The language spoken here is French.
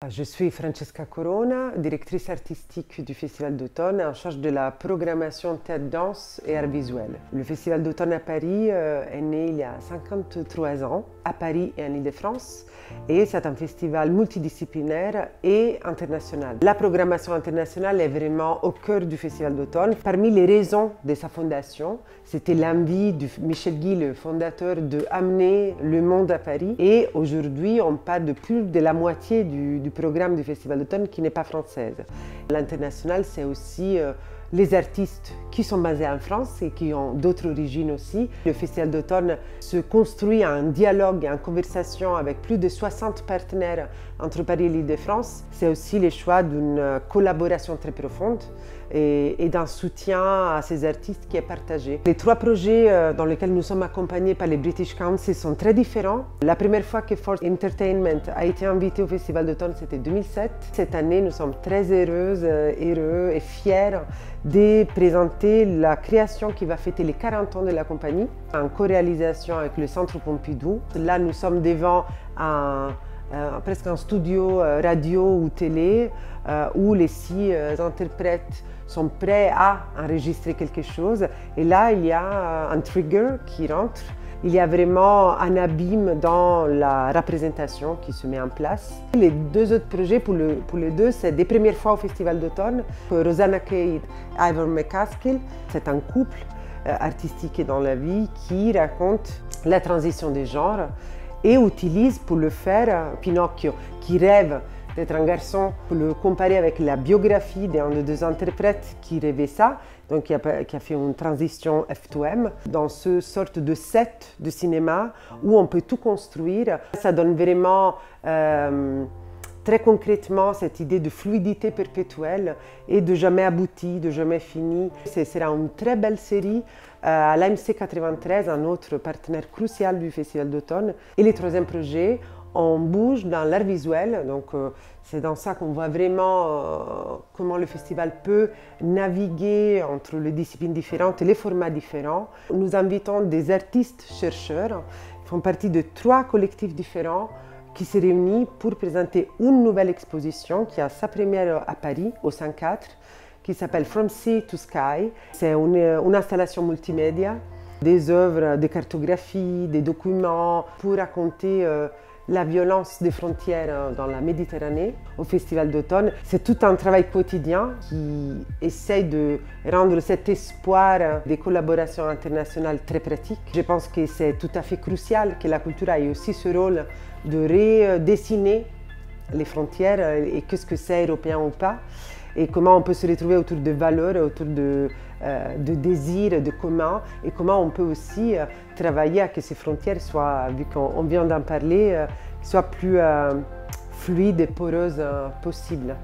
Je suis Francesca Corona, directrice artistique du Festival d'automne en charge de la programmation théâtre, danse et art visuel. Le Festival d'automne à Paris est né il y a 53 ans, à Paris et en Île-de-France, et c'est un festival multidisciplinaire et international. La programmation internationale est vraiment au cœur du Festival d'automne. Parmi les raisons de sa fondation, c'était l'envie de Michel Guy, le fondateur, d'amener le monde à Paris. Et aujourd'hui, on parle de plus de la moitié du programme du Festival d'automne qui n'est pas française. L'international, c'est aussi les artistes qui sont basés en France et qui ont d'autres origines aussi. Le Festival d'automne se construit en dialogue et en conversation avec plus de 60 partenaires entre Paris et l'Île-de-France. C'est aussi le choix d'une collaboration très profonde et d'un soutien à ces artistes qui est partagé. Les trois projets dans lesquels nous sommes accompagnés par les British Council sont très différents. La première fois que Force Entertainment a été invité au Festival d'automne, c'était 2007. Cette année, nous sommes très heureux et fiers de présenter la création qui va fêter les 40 ans de la compagnie en co-réalisation avec le Centre Pompidou. Là, nous sommes devant presque un studio radio ou télé où les 6 interprètes sont prêts à enregistrer quelque chose. Et là, il y a un trigger qui rentre. Il y a vraiment un abîme dans la représentation qui se met en place. Les deux autres projets, pour les deux, c'est des premières fois au Festival d'automne. Rosanna Kay et Ivor McCaskill, c'est un couple artistique et dans la vie qui raconte la transition des genres et utilise pour le faire Pinocchio, qui rêve d'être un garçon, pour le comparer avec la biographie d'un des deux interprètes qui rêvait ça, donc qui a fait une transition F2M, dans ce sorte de set de cinéma où on peut tout construire. Ça donne vraiment très concrètement cette idée de fluidité perpétuelle et de jamais abouti, de jamais fini. Ce sera une très belle série à l'AMC 93, un autre partenaire crucial du Festival d'automne. Et le troisième projet, on bouge dans l'art visuel, donc c'est dans ça qu'on voit vraiment comment le festival peut naviguer entre les disciplines différentes et les formats différents. Nous invitons des artistes-chercheurs qui font partie de 3 collectifs différents qui se réunissent pour présenter une nouvelle exposition qui a sa première à Paris, au 104, qui s'appelle From Sea to Sky. C'est une installation multimédia, des œuvres de cartographie, des documents pour raconter la violence des frontières dans la Méditerranée au Festival d'automne. C'est tout un travail quotidien qui essaye de rendre cet espoir des collaborations internationales très pratique. Je pense que c'est tout à fait crucial que la culture ait aussi ce rôle de redessiner les frontières et qu'est-ce que c'est européen ou pas, et comment on peut se retrouver autour de valeurs, autour de désirs, de communs, et comment on peut aussi travailler à que ces frontières soient, vu qu'on vient d'en parler, soient plus fluides et poreuses possible.